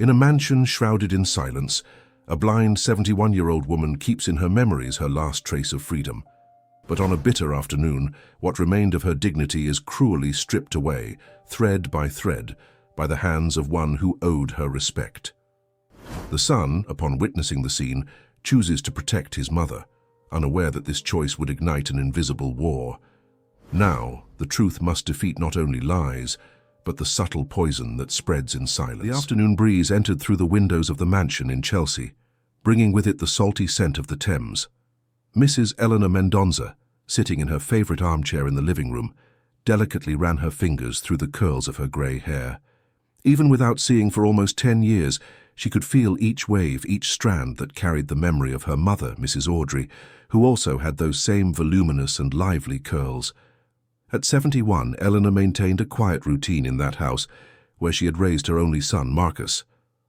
In a mansion shrouded in silence, a blind 71-year-old woman keeps in her memories her last trace of freedom. But on a bitter afternoon, what remained of her dignity is cruelly stripped away, thread by thread, by the hands of one who owed her respect. The son, upon witnessing the scene, chooses to protect his mother, unaware that this choice would ignite an invisible war. Now, the truth must defeat not only lies, but the subtle poison that spreads in silence. The afternoon breeze entered through the windows of the mansion in Chelsea, bringing with it the salty scent of the Thames. Mrs. Eleanor Mendonza, sitting in her favorite armchair in the living room, delicately ran her fingers through the curls of her grey hair. Even without seeing for almost 10 years, she could feel each wave, each strand that carried the memory of her mother, Mrs. Audrey, who also had those same voluminous and lively curls. At 71, Eleanor maintained a quiet routine in that house, where she had raised her only son, Marcus.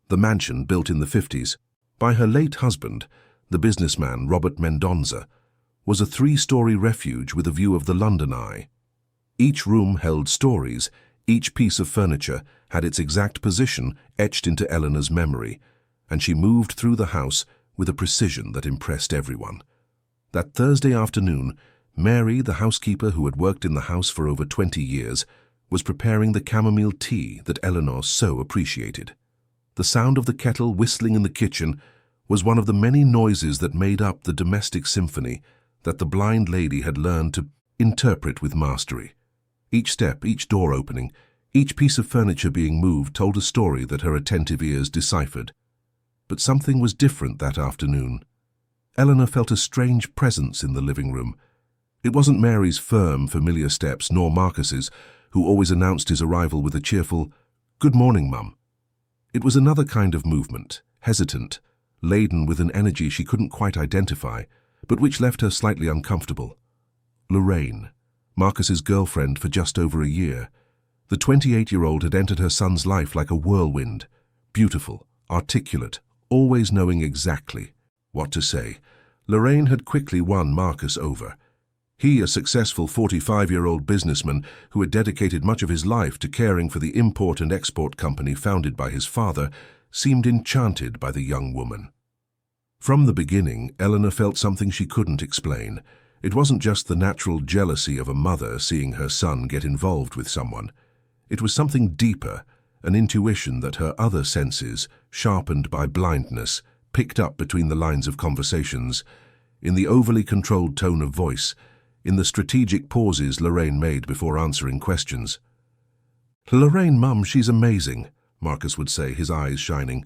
The mansion, built in the 50s by her late husband, the businessman Robert Mendonza, was a 3-story refuge with a view of the London Eye. Each room held stories, each piece of furniture had its exact position etched into Eleanor's memory, and she moved through the house with a precision that impressed everyone. That Thursday afternoon, Mary, the housekeeper who had worked in the house for over 20 years, was preparing the chamomile tea that Eleanor so appreciated. The sound of the kettle whistling in the kitchen was one of the many noises that made up the domestic symphony that the blind lady had learned to interpret with mastery. Each step, each door opening, each piece of furniture being moved told a story that her attentive ears deciphered. But something was different that afternoon. Eleanor felt a strange presence in the living room. It wasn't Mary's firm, familiar steps, nor Marcus's, who always announced his arrival with a cheerful, "Good morning, Mum." It was another kind of movement, hesitant, laden with an energy she couldn't quite identify, but which left her slightly uncomfortable. Lorraine, Marcus's girlfriend for just over a year. The 28-year-old had entered her son's life like a whirlwind, beautiful, articulate, always knowing exactly what to say. Lorraine had quickly won Marcus over. He, a successful 45-year-old businessman who had dedicated much of his life to caring for the import and export company founded by his father, seemed enchanted by the young woman. From the beginning, Eleanor felt something she couldn't explain. It wasn't just the natural jealousy of a mother seeing her son get involved with someone. It was something deeper, an intuition that her other senses, sharpened by blindness, picked up between the lines of conversations, in the overly controlled tone of voice, in the strategic pauses Lorraine made before answering questions. "Lorraine, Mum, she's amazing," Marcus would say, his eyes shining.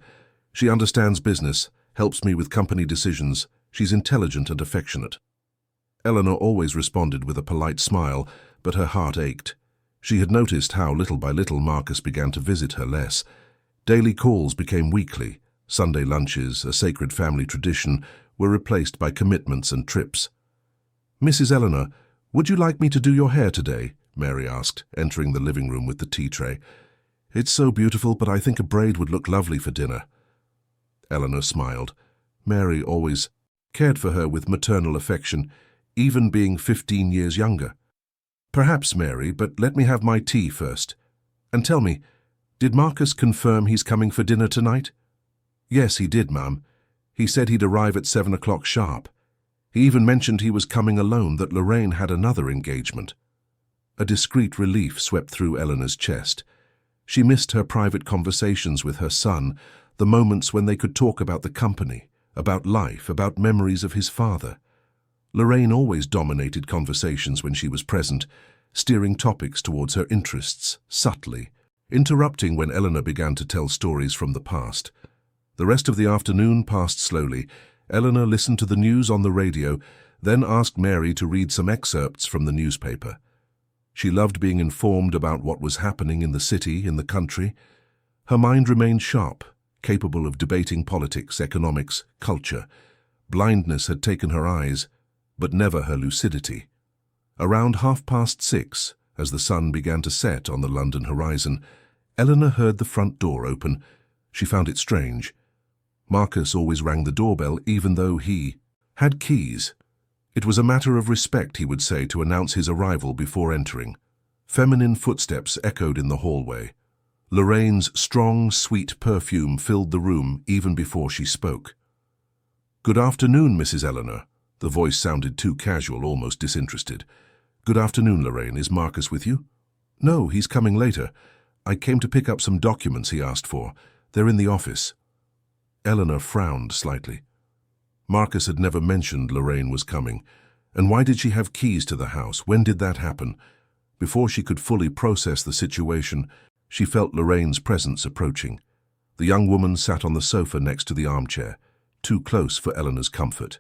"She understands business, helps me with company decisions. She's intelligent and affectionate." Eleanor always responded with a polite smile, but her heart ached. She had noticed how, little by little, Marcus began to visit her less. Daily calls became weekly. Sunday lunches, a sacred family tradition, were replaced by commitments and trips. "Mrs. Eleanor, would you like me to do your hair today?" Mary asked, entering the living room with the tea tray. "It's so beautiful, but I think a braid would look lovely for dinner." Eleanor smiled. Mary always cared for her with maternal affection, even being 15 years younger. "Perhaps, Mary, but let me have my tea first. And tell me, did Marcus confirm he's coming for dinner tonight?" "Yes, he did, Ma'am. He said he'd arrive at 7 o'clock sharp. He even mentioned he was coming alone, that Lorraine had another engagement." A discreet relief swept through Eleanor's chest. She missed her private conversations with her son, the moments when they could talk about the company, about life, about memories of his father. Lorraine always dominated conversations when she was present, steering topics towards her interests, subtly, interrupting when Eleanor began to tell stories from the past. The rest of the afternoon passed slowly. Eleanor listened to the news on the radio, then asked Mary to read some excerpts from the newspaper. She loved being informed about what was happening in the city, in the country. Her mind remained sharp, capable of debating politics, economics, culture. Blindness had taken her eyes, but never her lucidity. Around 6:30, as the sun began to set on the London horizon, Eleanor heard the front door open. She found it strange. Marcus always rang the doorbell, even though he had keys. It was a matter of respect, he would say, to announce his arrival before entering. Feminine footsteps echoed in the hallway. Lorraine's strong, sweet perfume filled the room even before she spoke. "Good afternoon, Mrs. Eleanor." The voice sounded too casual, almost disinterested. "Good afternoon, Lorraine. Is Marcus with you?" "No, he's coming later. I came to pick up some documents he asked for. They're in the office." Eleanor frowned slightly. Marcus had never mentioned Lorraine was coming. And why did she have keys to the house? When did that happen? Before she could fully process the situation, she felt Lorraine's presence approaching. The young woman sat on the sofa next to the armchair, too close for Eleanor's comfort.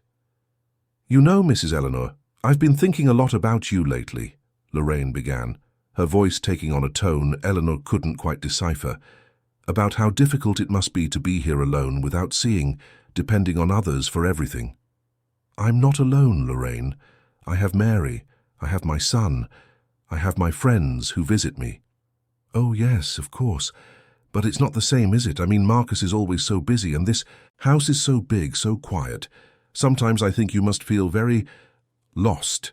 "You know, Mrs. Eleanor, I've been thinking a lot about you lately," Lorraine began, her voice taking on a tone Eleanor couldn't quite decipher, "about how difficult it must be to be here alone without seeing, depending on others for everything." "I'm not alone, Lorraine. I have Mary, I have my son, I have my friends who visit me." "Oh yes, of course. But it's not the same, is it? I mean, Marcus is always so busy, and this house is so big, so quiet. Sometimes I think you must feel very lost."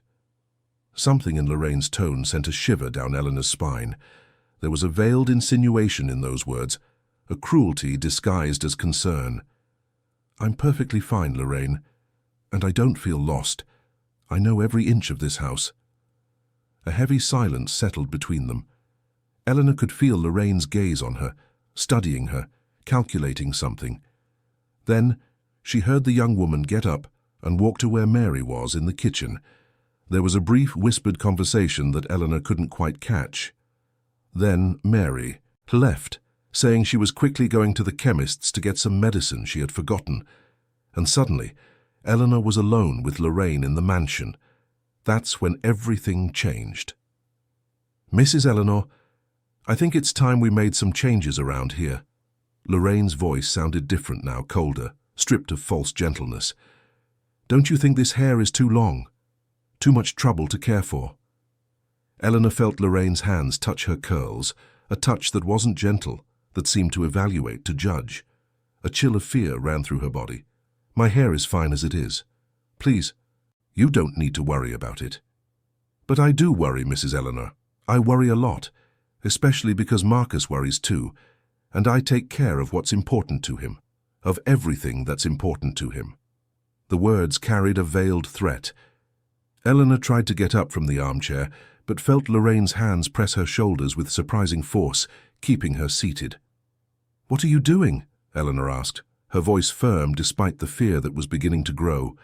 Something in Lorraine's tone sent a shiver down Eleanor's spine. There was a veiled insinuation in those words, a cruelty disguised as concern. "I'm perfectly fine, Lorraine, and I don't feel lost. I know every inch of this house." A heavy silence settled between them. Eleanor could feel Lorraine's gaze on her, studying her, calculating something. Then she heard the young woman get up and walk to where Mary was in the kitchen. There was a brief whispered conversation that Eleanor couldn't quite catch. Then Mary left, saying she was quickly going to the chemist's to get some medicine she had forgotten. And suddenly, Eleanor was alone with Lorraine in the mansion. That's when everything changed. "Mrs. Eleanor, I think it's time we made some changes around here." Lorraine's voice sounded different now, colder, stripped of false gentleness. "Don't you think this hair is too long? Too much trouble to care for?" Eleanor felt Lorraine's hands touch her curls, a touch that wasn't gentle, that seemed to evaluate, to judge. A chill of fear ran through her body. "My hair is fine as it is. Please, you don't need to worry about it." "But I do worry, Mrs. Eleanor. I worry a lot, especially because Marcus worries too, and I take care of what's important to him, of everything that's important to him." The words carried a veiled threat. Eleanor tried to get up from the armchair, but felt Lorraine's hands press her shoulders with surprising force, keeping her seated. "What are you doing?" Eleanor asked, her voice firm despite the fear that was beginning to grow.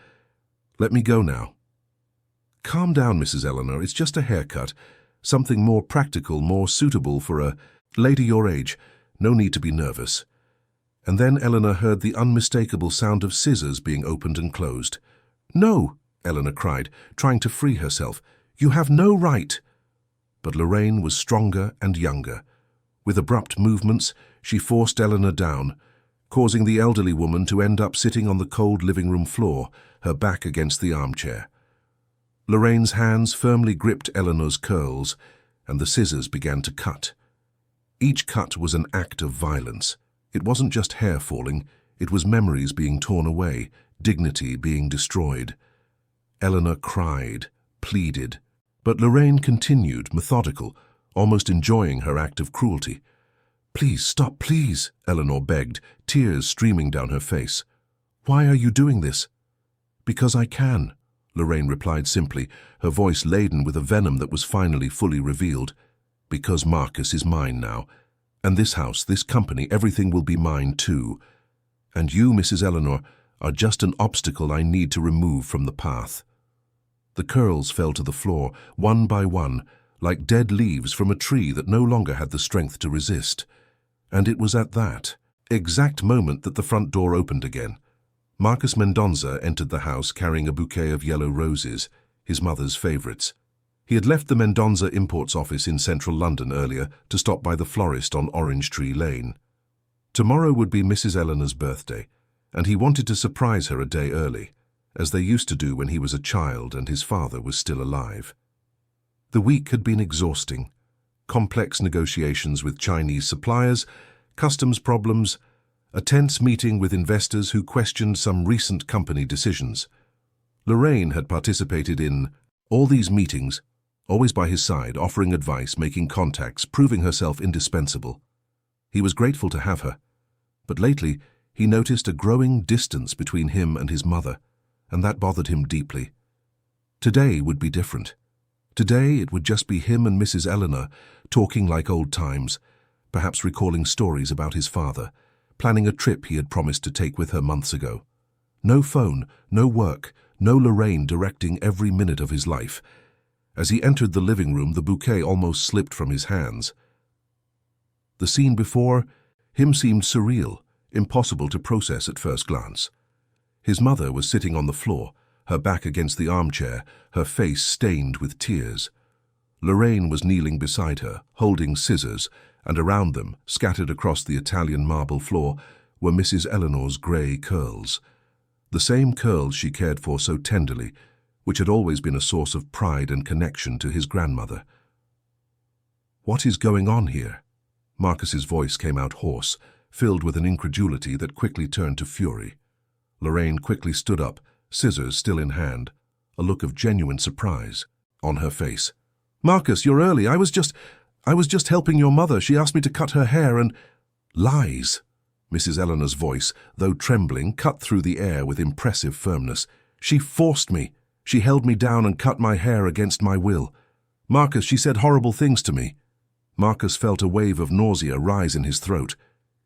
"Let me go now." "Calm down, Mrs. Eleanor. It's just a haircut. Something more practical, more suitable for a lady your age. No need to be nervous." And then Eleanor heard the unmistakable sound of scissors being opened and closed. "No!" Eleanor cried, trying to free herself. "You have no right!" But Lorraine was stronger and younger. With abrupt movements, she forced Eleanor down, causing the elderly woman to end up sitting on the cold living room floor, her back against the armchair. Lorraine's hands firmly gripped Eleanor's curls, and the scissors began to cut. Each cut was an act of violence. It wasn't just hair falling, it was memories being torn away, dignity being destroyed. Eleanor cried, pleaded, but Lorraine continued, methodical, almost enjoying her act of cruelty. "Please, stop, please," Eleanor begged, tears streaming down her face. "Why are you doing this?" "Because I can," Lorraine replied simply, her voice laden with a venom that was finally fully revealed. "Because Marcus is mine now. And this house, this company, everything will be mine too. And you, Mrs. Eleanor, are just an obstacle I need to remove from the path." The curls fell to the floor, one by one, like dead leaves from a tree that no longer had the strength to resist. And it was at that exact moment that the front door opened again. Marcus Mendonça entered the house carrying a bouquet of yellow roses, his mother's favorites. He had left the Mendonça Imports office in central London earlier to stop by the florist on Orange Tree Lane. Tomorrow would be Mrs. Eleanor's birthday, and he wanted to surprise her a day early, as they used to do when he was a child and his father was still alive. The week had been exhausting. Complex negotiations with Chinese suppliers, customs problems, a tense meeting with investors who questioned some recent company decisions. Lorraine had participated in all these meetings, always by his side, offering advice, making contacts, proving herself indispensable. He was grateful to have her, but lately he noticed a growing distance between him and his mother, and that bothered him deeply. Today would be different. Today it would just be him and Mrs. Eleanor talking like old times, perhaps recalling stories about his father, planning a trip he had promised to take with her months ago. No phone, no work, no Lorraine directing every minute of his life. As he entered the living room, the bouquet almost slipped from his hands. The scene before him seemed surreal, impossible to process at first glance. His mother was sitting on the floor, her back against the armchair, her face stained with tears. Lorraine was kneeling beside her, holding scissors, and around them, scattered across the Italian marble floor, were Mrs. Eleanor's grey curls. The same curls she cared for so tenderly, which had always been a source of pride and connection to his grandmother. "What is going on here?" Marcus's voice came out hoarse, filled with an incredulity that quickly turned to fury. Lorraine quickly stood up, scissors still in hand, a look of genuine surprise on her face. "Marcus, you're early. I was just helping your mother. She asked me to cut her hair and—" "Lies!" Mrs. Eleanor's voice, though trembling, cut through the air with impressive firmness. "She forced me. She held me down and cut my hair against my will. Marcus, she said horrible things to me." Marcus felt a wave of nausea rise in his throat.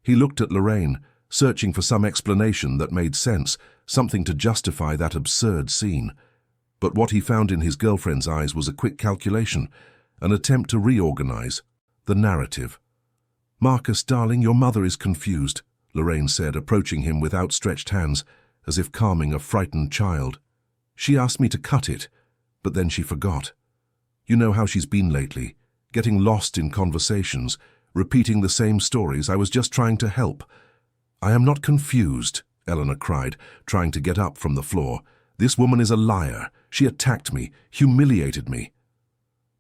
He looked at Lorraine, searching for some explanation that made sense, something to justify that absurd scene. But what he found in his girlfriend's eyes was a quick calculation, an attempt to reorganize the narrative. "Marcus, darling, your mother is confused," Lorraine said, approaching him with outstretched hands, as if calming a frightened child. "She asked me to cut it, but then she forgot. You know how she's been lately, getting lost in conversations, repeating the same stories. I was just trying to help." "I am not confused," Eleanor cried, trying to get up from the floor. "This woman is a liar. She attacked me, humiliated me."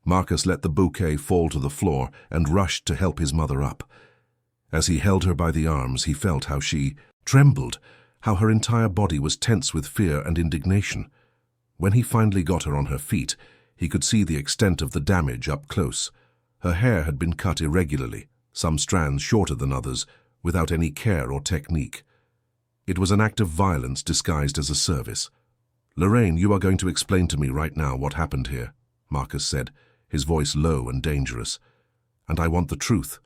Marcus let the bouquet fall to the floor and rushed to help his mother up. As he held her by the arms, he felt how she trembled, how her entire body was tense with fear and indignation. When he finally got her on her feet, he could see the extent of the damage up close. Her hair had been cut irregularly, some strands shorter than others, without any care or technique. It was an act of violence disguised as a service. "Lorraine, you are going to explain to me right now what happened here," Marcus said, his voice low and dangerous. "And I want the truth."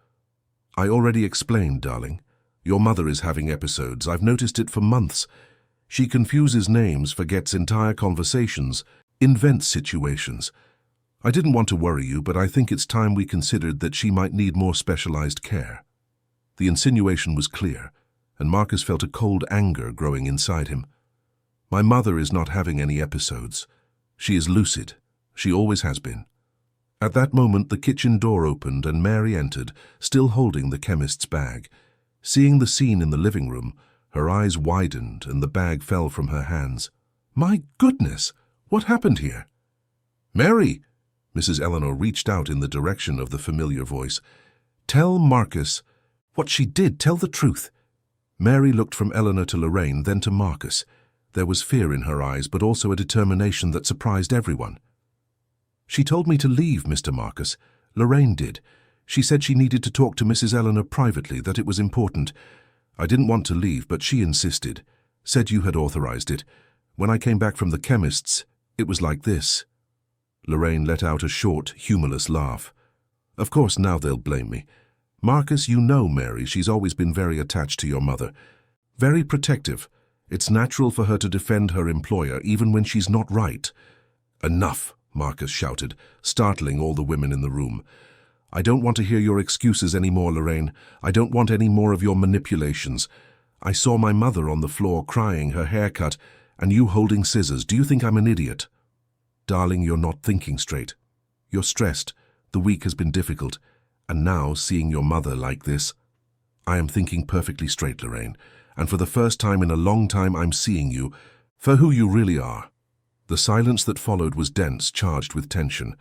"I already explained, darling. Your mother is having episodes. I've noticed it for months. She confuses names, forgets entire conversations, invents situations. I didn't want to worry you, but I think it's time we considered that she might need more specialized care." The insinuation was clear, and Marcus felt a cold anger growing inside him. "My mother is not having any episodes. She is lucid. She always has been." At that moment, the kitchen door opened and Mary entered, still holding the chemist's bag. Seeing the scene in the living room, her eyes widened and the bag fell from her hands. "My goodness, what happened here?" "Mary!" Mrs. Eleanor reached out in the direction of the familiar voice. "Tell Marcus what she did. Tell the truth." Mary looked from Eleanor to Lorraine, then to Marcus. There was fear in her eyes, but also a determination that surprised everyone. "She told me to leave, Mr. Marcus. Lorraine did. She said she needed to talk to Mrs. Eleanor privately, that it was important. I didn't want to leave, but she insisted. Said you had authorized it. When I came back from the chemist's, it was like this." Lorraine let out a short, humorless laugh. "Of course now they'll blame me. Marcus, you know Mary, she's always been very attached to your mother. Very protective. It's natural for her to defend her employer even when she's not right." "Enough," Marcus shouted, startling all the women in the room. "I don't want to hear your excuses anymore, Lorraine. I don't want any more of your manipulations. I saw my mother on the floor crying, her hair cut, and you holding scissors. Do you think I'm an idiot?" "Darling, you're not thinking straight. You're stressed. The week has been difficult. And now, seeing your mother like this—" "I am thinking perfectly straight, Lorraine. And for the first time in a long time, I'm seeing you for who you really are." The silence that followed was dense, charged with tension.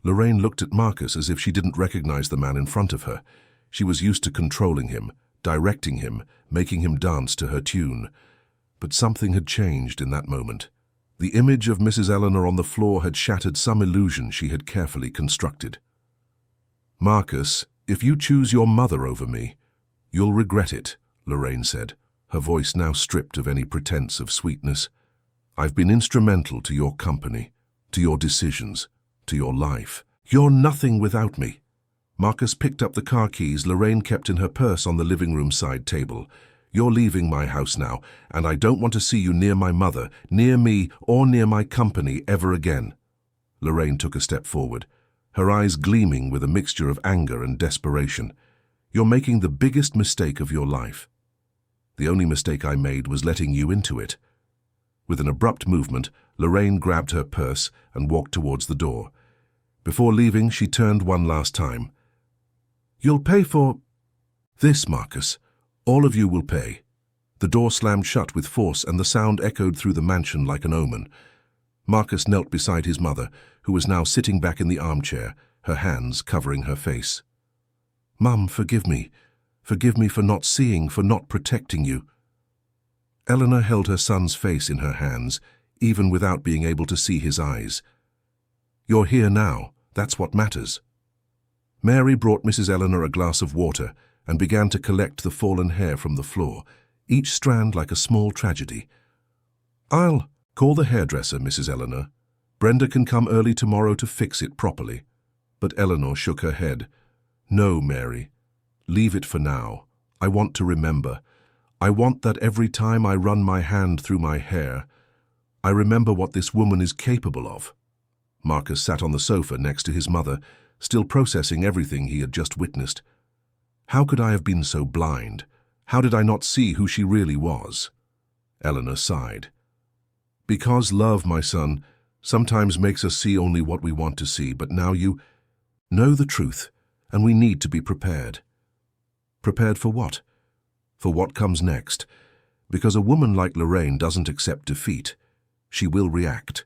Lorraine looked at Marcus as if she didn't recognize the man in front of her. She was used to controlling him, directing him, making him dance to her tune. But something had changed in that moment. The image of Mrs. Eleanor on the floor had shattered some illusion she had carefully constructed. "Marcus, if you choose your mother over me, You'll regret it, Lorraine said, her voice now stripped of any pretense of sweetness. I've been instrumental to your company, to your decisions, to your life. You're nothing without me. Marcus picked up the car keys Lorraine kept in her purse on the living room side table. You're leaving my house now, and I don't want to see you near my mother, near me, or near my company ever again. Lorraine took a step forward, her eyes gleaming with a mixture of anger and desperation. You're making the biggest mistake of your life. The only mistake I made was letting you into it. With an abrupt movement, Lorraine grabbed her purse and walked towards the door. Before leaving, she turned one last time. You'll pay for this, Marcus. All of you will pay. The door slammed shut with force and the sound echoed through the mansion like an omen. Marcus knelt beside his mother, who was now sitting back in the armchair, her hands covering her face. Mum, forgive me. Forgive me for not seeing, for not protecting you. Eleanor held her son's face in her hands, even without being able to see his eyes. You're here now. That's what matters. Mary brought Mrs. Eleanor a glass of water and began to collect the fallen hair from the floor, each strand like a small tragedy. I'll call the hairdresser, Mrs. Eleanor. Brenda can come early tomorrow to fix it properly. But Eleanor shook her head. No, Mary. Leave it for now. I want to remember. I want that every time I run my hand through my hair, I remember what this woman is capable of. Marcus sat on the sofa next to his mother, still processing everything he had just witnessed. How could I have been so blind? How did I not see who she really was? Eleanor sighed. Because love, my son, sometimes makes us see only what we want to see, but now you know the truth, and we need to be prepared. Prepared for what? For what comes next. Because a woman like Lorraine doesn't accept defeat. She will react.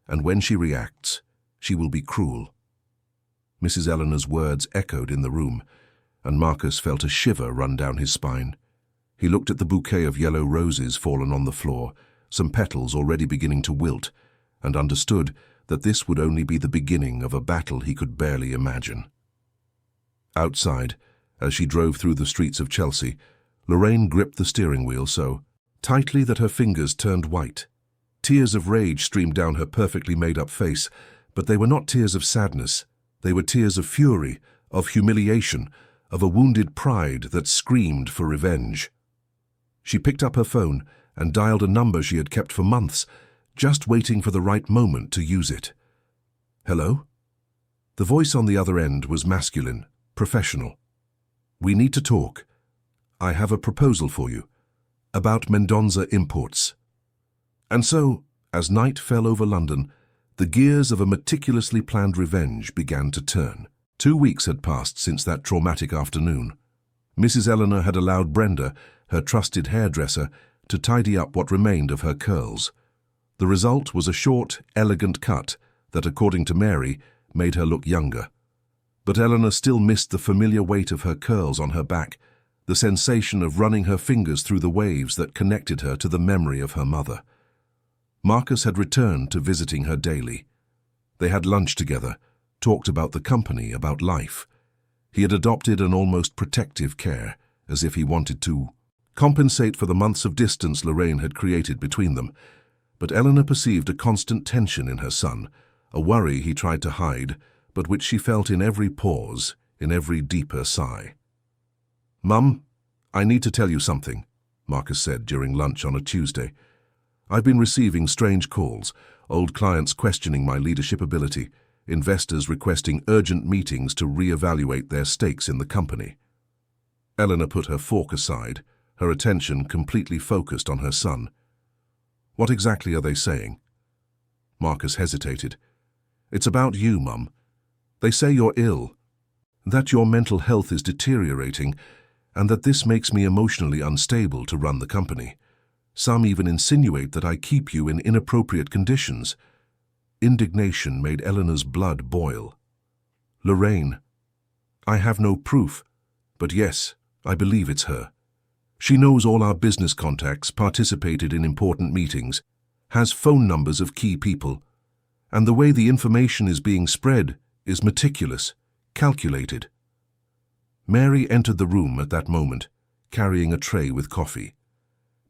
And when she reacts, she will be cruel. Mrs. Eleanor's words echoed in the room, and Marcus felt a shiver run down his spine. He looked at the bouquet of yellow roses fallen on the floor, some petals already beginning to wilt, and understood that this would only be the beginning of a battle he could barely imagine. Outside, as she drove through the streets of Chelsea, Lorraine gripped the steering wheel so tightly that her fingers turned white. Tears of rage streamed down her perfectly made-up face, but they were not tears of sadness. They were tears of fury, of humiliation, of a wounded pride that screamed for revenge. She picked up her phone and dialed a number she had kept for months, just waiting for the right moment to use it. Hello? The voice on the other end was masculine, professional. We need to talk. I have a proposal for you. About Mendonça imports. And so, as night fell over London, the gears of a meticulously planned revenge began to turn. 2 weeks had passed since that traumatic afternoon. Mrs. Eleanor had allowed Brenda, her trusted hairdresser, to tidy up what remained of her curls. The result was a short, elegant cut that, according to Mary, made her look younger. But Eleanor still missed the familiar weight of her curls on her back, the sensation of running her fingers through the waves that connected her to the memory of her mother. Marcus had returned to visiting her daily. They had lunch together, talked about the company, about life. He had adopted an almost protective care, as if he wanted to compensate for the months of distance Lorraine had created between them. But Eleanor perceived a constant tension in her son, a worry he tried to hide, but which she felt in every pause, in every deeper sigh. Mum, I need to tell you something, Marcus said during lunch on a Tuesday. I've been receiving strange calls, old clients questioning my leadership ability, investors requesting urgent meetings to re-evaluate their stakes in the company. Eleanor put her fork aside, her attention completely focused on her son. What exactly are they saying? Marcus hesitated. It's about you, Mum. They say you're ill, that your mental health is deteriorating, and that this makes me emotionally unstable to run the company. Some even insinuate that I keep you in inappropriate conditions. Indignation made Eleanor's blood boil. Lorraine, I have no proof, but yes, I believe it's her. She knows all our business contacts, participated in important meetings, has phone numbers of key people, and the way the information is being spread is meticulous, calculated. Mary entered the room at that moment, carrying a tray with coffee.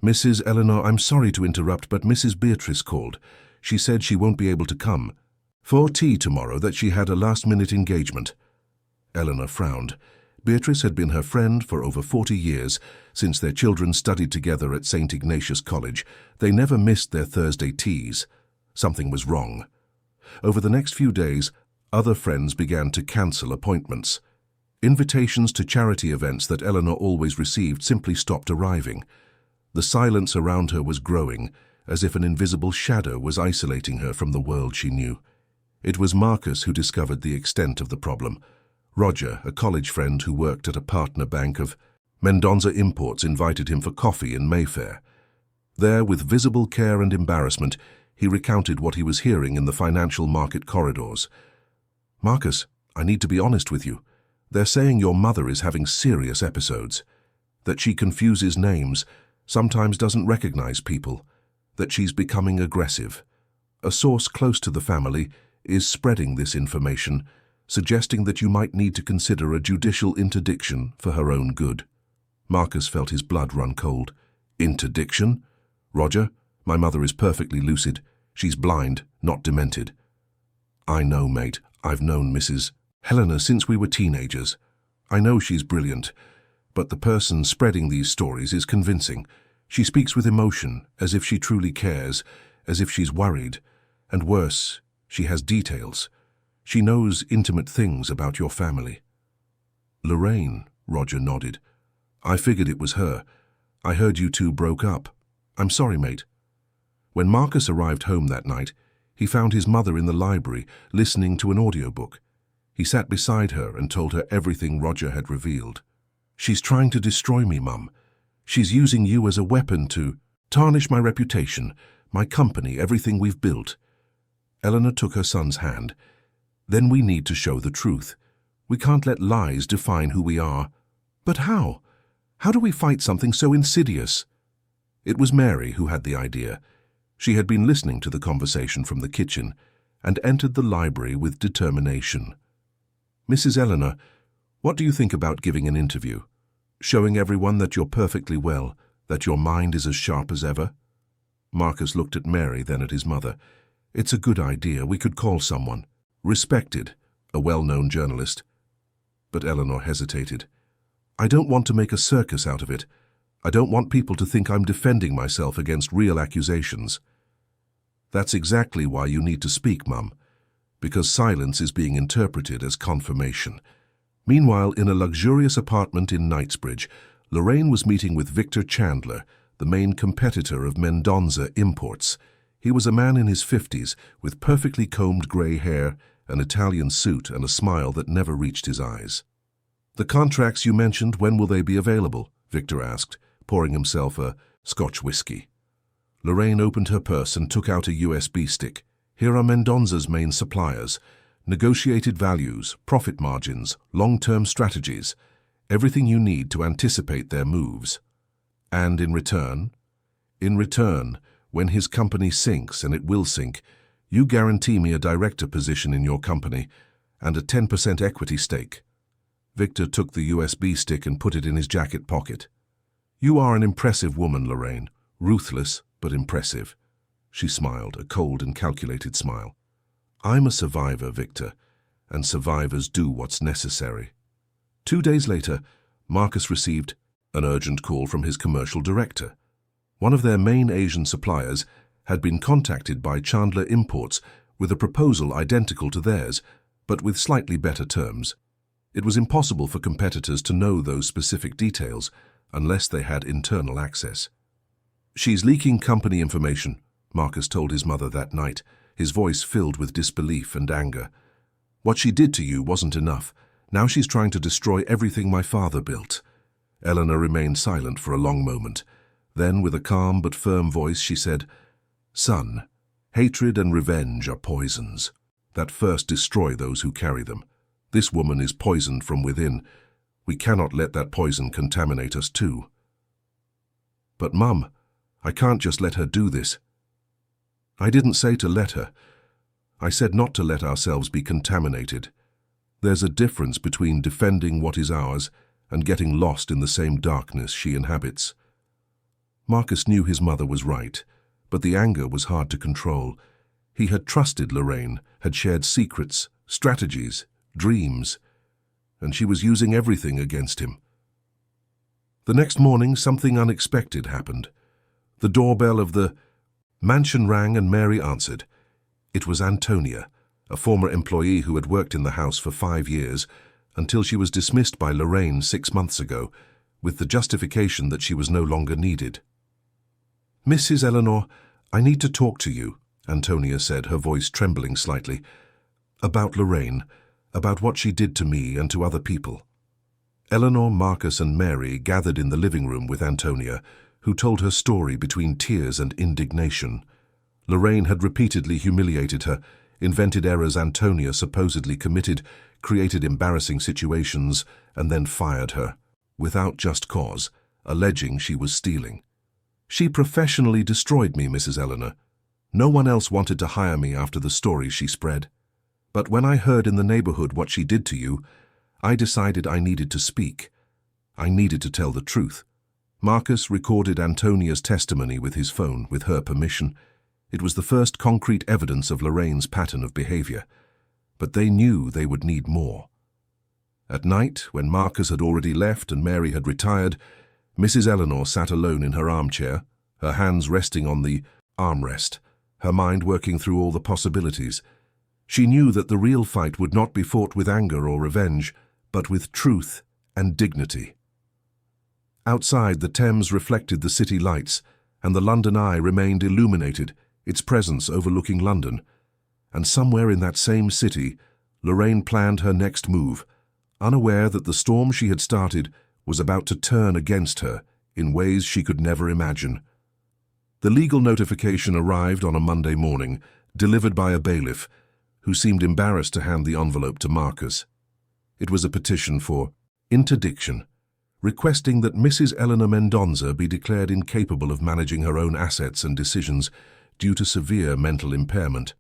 "Mrs. Eleanor, I'm sorry to interrupt, but Mrs. Beatrice called. She said she won't be able to come for tea tomorrow, that she had a last-minute engagement." Eleanor frowned. Beatrice had been her friend for over 40 years, since their children studied together at St. Ignatius College. They never missed their Thursday teas. Something was wrong. Over the next few days, other friends began to cancel appointments. Invitations to charity events that Eleanor always received simply stopped arriving. The silence around her was growing, as if an invisible shadow was isolating her from the world she knew. It was Marcus who discovered the extent of the problem. Roger, a college friend who worked at a partner bank of Mendoza Imports, invited him for coffee in Mayfair. There, with visible care and embarrassment, he recounted what he was hearing in the financial market corridors. "Marcus, I need to be honest with you. They're saying your mother is having serious episodes, that she confuses names, sometimes doesn't recognize people, that she's becoming aggressive. A source close to the family is spreading this information, suggesting that you might need to consider a judicial interdiction for her own good." Marcus felt his blood run cold. "Interdiction? Roger, my mother is perfectly lucid. She's blind, not demented." "I know, mate. I've known Mrs. Helena since we were teenagers. I know she's brilliant, but the person spreading these stories is convincing. She speaks with emotion, as if she truly cares, as if she's worried. And worse, she has details. She knows intimate things about your family." "Lorraine," Roger nodded. "I figured it was her. I heard you two broke up. I'm sorry, mate." When Marcus arrived home that night, he found his mother in the library, listening to an audiobook. He sat beside her and told her everything Roger had revealed. "She's trying to destroy me, Mum. She's using you as a weapon to tarnish my reputation, my company, everything we've built." Eleanor took her son's hand. "Then we need to show the truth. We can't let lies define who we are." "But how? How do we fight something so insidious?" It was Mary who had the idea. She had been listening to the conversation from the kitchen and entered the library with determination. "Mrs. Eleanor, what do you think about giving an interview? Showing everyone that you're perfectly well, that your mind is as sharp as ever?" Marcus looked at Mary, then at his mother. "It's a good idea. We could call someone. Respected, a well-known journalist." But Eleanor hesitated. "I don't want to make a circus out of it. I don't want people to think I'm defending myself against real accusations." "That's exactly why you need to speak, Mum, because silence is being interpreted as confirmation." Meanwhile, in a luxurious apartment in Knightsbridge, Lorraine was meeting with Victor Chandler, the main competitor of Mendoza Imports. He was a man in his 50s, with perfectly combed grey hair, an Italian suit, and a smile that never reached his eyes. "The contracts you mentioned, when will they be available?" Victor asked, pouring himself a Scotch whiskey. Lorraine opened her purse and took out a USB stick. "Here are Mendoza's main suppliers. Negotiated values, profit margins, long-term strategies, everything you need to anticipate their moves. And in return? In return, when his company sinks, and it will sink, you guarantee me a director position in your company and a 10% equity stake." Victor took the USB stick and put it in his jacket pocket. "You are an impressive woman, Lorraine. Ruthless, but impressive." She smiled, a cold and calculated smile. "I'm a survivor, Victor, and survivors do what's necessary." 2 days later, Marcus received an urgent call from his commercial director. One of their main Asian suppliers had been contacted by Chandler Imports with a proposal identical to theirs, but with slightly better terms. It was impossible for competitors to know those specific details unless they had internal access. "She's leaking company information," Marcus told his mother that night, his voice filled with disbelief and anger. "What she did to you wasn't enough. Now she's trying to destroy everything my father built." Eleanor remained silent for a long moment. Then, with a calm but firm voice, she said, "Son, hatred and revenge are poisons that first destroy those who carry them. This woman is poisoned from within. We cannot let that poison contaminate us too." "But, Mum, I can't just let her do this." "I didn't say to let her. I said not to let ourselves be contaminated. There's a difference between defending what is ours and getting lost in the same darkness she inhabits. Marcus knew his mother was right, but the anger was hard to control. He had trusted Lorraine, had shared secrets, strategies, dreams, and she was using everything against him. The next morning, something unexpected happened. The doorbell of the mansion rang and Mary answered. It was Antonia, a former employee who had worked in the house for 5 years, until she was dismissed by Lorraine 6 months ago, with the justification that she was no longer needed. "Mrs. Eleanor, I need to talk to you," Antonia said, her voice trembling slightly. "About Lorraine, about what she did to me and to other people." Eleanor, Marcus and Mary gathered in the living room with Antonia, who told her story between tears and indignation. Lorraine had repeatedly humiliated her, invented errors Antonia supposedly committed, created embarrassing situations, and then fired her, without just cause, alleging she was stealing. "She professionally destroyed me, Mrs. Eleanor. No one else wanted to hire me after the stories she spread. But when I heard in the neighborhood what she did to you, I decided I needed to speak. I needed to tell the truth." Marcus recorded Antonia's testimony with his phone, with her permission. It was the first concrete evidence of Lorraine's pattern of behavior. But they knew they would need more. At night, when Marcus had already left and Mary had retired, Mrs. Eleanor sat alone in her armchair, her hands resting on the armrest, her mind working through all the possibilities. She knew that the real fight would not be fought with anger or revenge, but with truth and dignity. Outside, the Thames reflected the city lights, and the London Eye remained illuminated, its presence overlooking London. And somewhere in that same city, Lorraine planned her next move, unaware that the storm she had started was about to turn against her in ways she could never imagine. The legal notification arrived on a Monday morning, delivered by a bailiff, who seemed embarrassed to hand the envelope to Marcus. It was a petition for interdiction, requesting that Mrs. Eleanor Mendonza be declared incapable of managing her own assets and decisions due to severe mental impairment.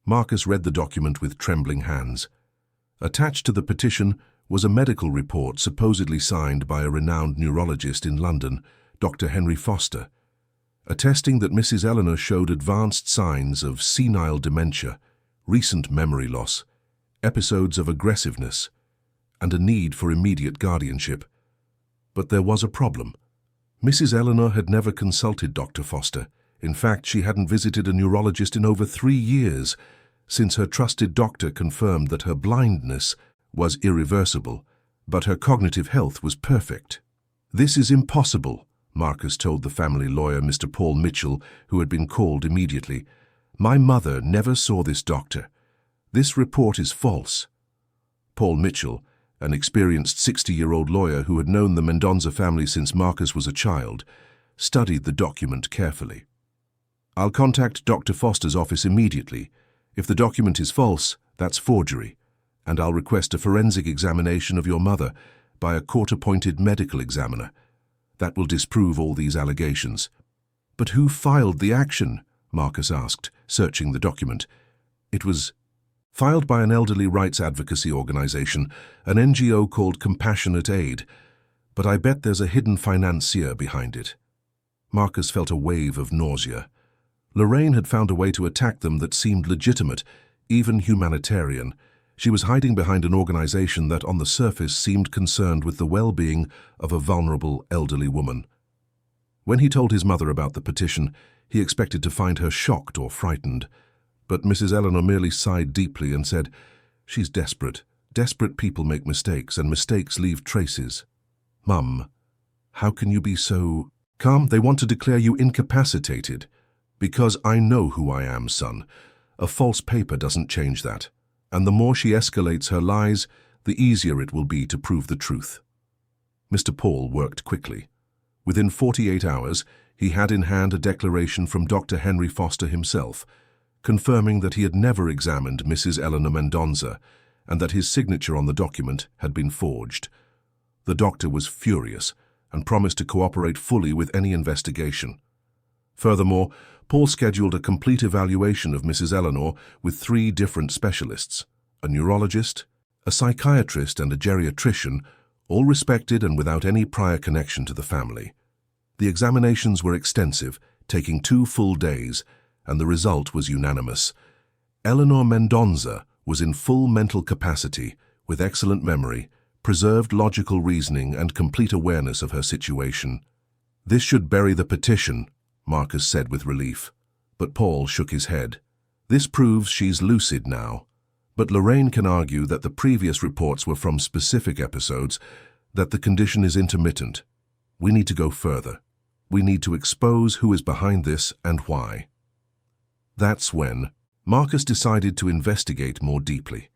Marcus read the document with trembling hands. Attached to the petition was a medical report supposedly signed by a renowned neurologist in London, Dr. Henry Foster, attesting that Mrs. Eleanor showed advanced signs of senile dementia, recent memory loss, episodes of aggressiveness, and a need for immediate guardianship. But there was a problem. Mrs. Eleanor had never consulted Dr. Foster. In fact, she hadn't visited a neurologist in over 3 years, since her trusted doctor confirmed that her blindness was irreversible, but her cognitive health was perfect. "This is impossible," Marcus told the family lawyer, Mr. Paul Mitchell, who had been called immediately. "My mother never saw this doctor. This report is false." Paul Mitchell, an experienced 60-year-old lawyer who had known the Mendonza family since Marcus was a child, studied the document carefully. "I'll contact Dr. Foster's office immediately. If the document is false, that's forgery, and I'll request a forensic examination of your mother by a court-appointed medical examiner. That will disprove all these allegations." "But who filed the action?" Marcus asked, searching the document. "It was filed by an elderly rights advocacy organization, an NGO called Compassionate Aid, but I bet there's a hidden financier behind it." Marcus felt a wave of nausea. Lorraine had found a way to attack them that seemed legitimate, even humanitarian. She was hiding behind an organization that on the surface seemed concerned with the well-being of a vulnerable elderly woman. When he told his mother about the petition, he expected to find her shocked or frightened. But Mrs. Eleanor merely sighed deeply and said, "She's desperate. Desperate people make mistakes, and mistakes leave traces." "Mum, how can you be so calm? They want to declare you incapacitated." "Because I know who I am, son. A false paper doesn't change that. And the more she escalates her lies, the easier it will be to prove the truth." Mr. Paul worked quickly. Within 48 hours, he had in hand a declaration from Dr. Henry Foster himself, confirming that he had never examined Mrs. Eleanor Mendonza and that his signature on the document had been forged. The doctor was furious and promised to cooperate fully with any investigation. Furthermore, Paul scheduled a complete evaluation of Mrs. Eleanor with 3 different specialists, a neurologist, a psychiatrist and a geriatrician, all respected and without any prior connection to the family. The examinations were extensive, taking 2 full days, and the result was unanimous. Eleanor Mendonça was in full mental capacity, with excellent memory, preserved logical reasoning and complete awareness of her situation. "This should bury the petition," Marcus said with relief. But Paul shook his head. "This proves she's lucid now. But Lorraine can argue that the previous reports were from specific episodes, that the condition is intermittent. We need to go further. We need to expose who is behind this and why." That's when Marcus decided to investigate more deeply.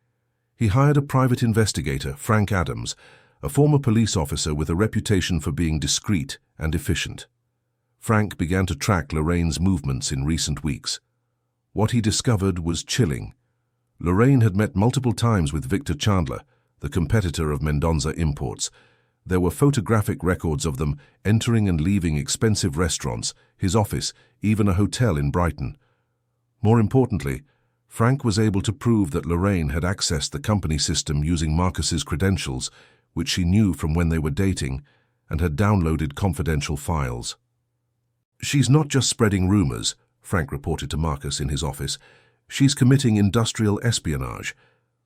He hired a private investigator, Frank Adams, a former police officer with a reputation for being discreet and efficient. Frank began to track Lorraine's movements in recent weeks. What he discovered was chilling. Lorraine had met multiple times with Victor Chandler, the competitor of Mendonça Imports. There were photographic records of them entering and leaving expensive restaurants, his office, even a hotel in Brighton. More importantly, Frank was able to prove that Lorraine had accessed the company system using Marcus's credentials, which she knew from when they were dating, and had downloaded confidential files. "She's not just spreading rumors," Frank reported to Marcus in his office. "She's committing industrial espionage.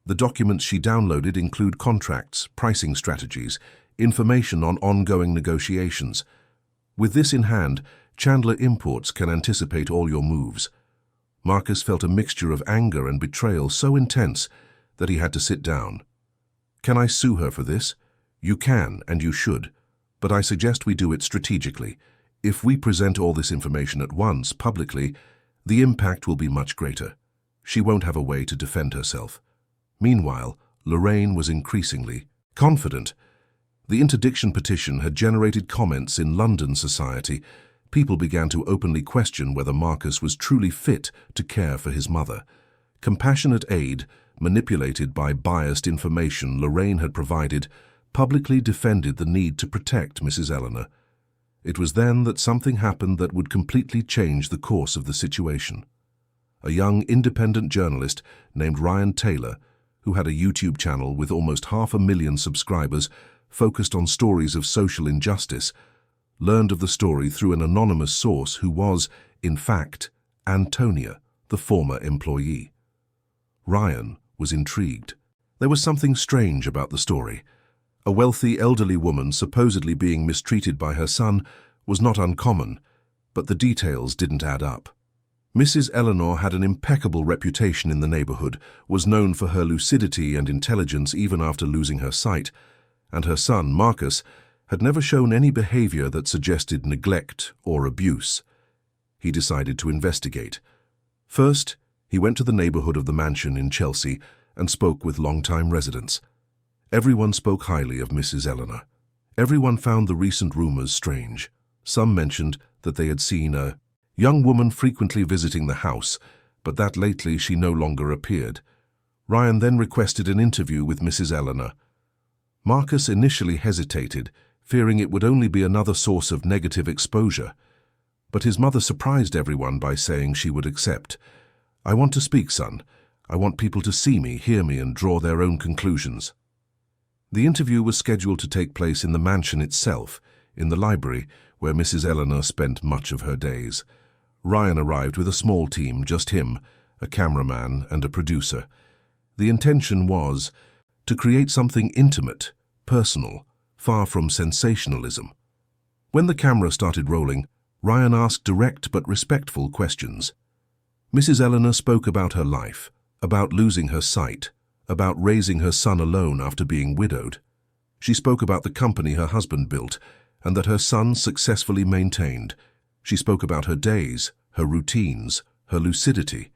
The documents she downloaded include contracts, pricing strategies, information on ongoing negotiations. With this in hand, Chandler Imports can anticipate all your moves." Marcus felt a mixture of anger and betrayal so intense that he had to sit down. "Can I sue her for this?" "You can, and you should. But I suggest we do it strategically. If we present all this information at once, publicly, the impact will be much greater. She won't have a way to defend herself." Meanwhile, Lorraine was increasingly confident. The interdiction petition had generated comments in London society. People began to openly question whether Marcus was truly fit to care for his mother. Compassionate aid, manipulated by biased information Lorraine had provided, publicly defended the need to protect Mrs. Eleanor. It was then that something happened that would completely change the course of the situation. A young independent journalist named Ryan Taylor, who had a YouTube channel with almost 500,000 subscribers focused on stories of social injustice, learned of the story through an anonymous source who was, in fact, Antonia, the former employee. Ryan was intrigued. There was something strange about the story. A wealthy elderly woman supposedly being mistreated by her son was not uncommon, but the details didn't add up. Mrs. Eleanor had an impeccable reputation in the neighborhood, was known for her lucidity and intelligence even after losing her sight, and her son, Marcus, had never shown any behavior that suggested neglect or abuse. He decided to investigate. First, he went to the neighborhood of the mansion in Chelsea and spoke with longtime residents. Everyone spoke highly of Mrs. Eleanor. Everyone found the recent rumors strange. Some mentioned that they had seen a young woman frequently visiting the house, but that lately she no longer appeared. Ryan then requested an interview with Mrs. Eleanor. Marcus initially hesitated, fearing it would only be another source of negative exposure. But his mother surprised everyone by saying she would accept. "I want to speak, son. I want people to see me, hear me, and draw their own conclusions." The interview was scheduled to take place in the mansion itself, in the library, where Mrs. Eleanor spent much of her days. Ryan arrived with a small team, just him, a cameraman and a producer. The intention was to create something intimate, personal, far from sensationalism. When the camera started rolling, Ryan asked direct but respectful questions. Mrs. Eleanor spoke about her life, about losing her sight, about raising her son alone after being widowed. She spoke about the company her husband built and that her son successfully maintained. She spoke about her days, her routines, her lucidity.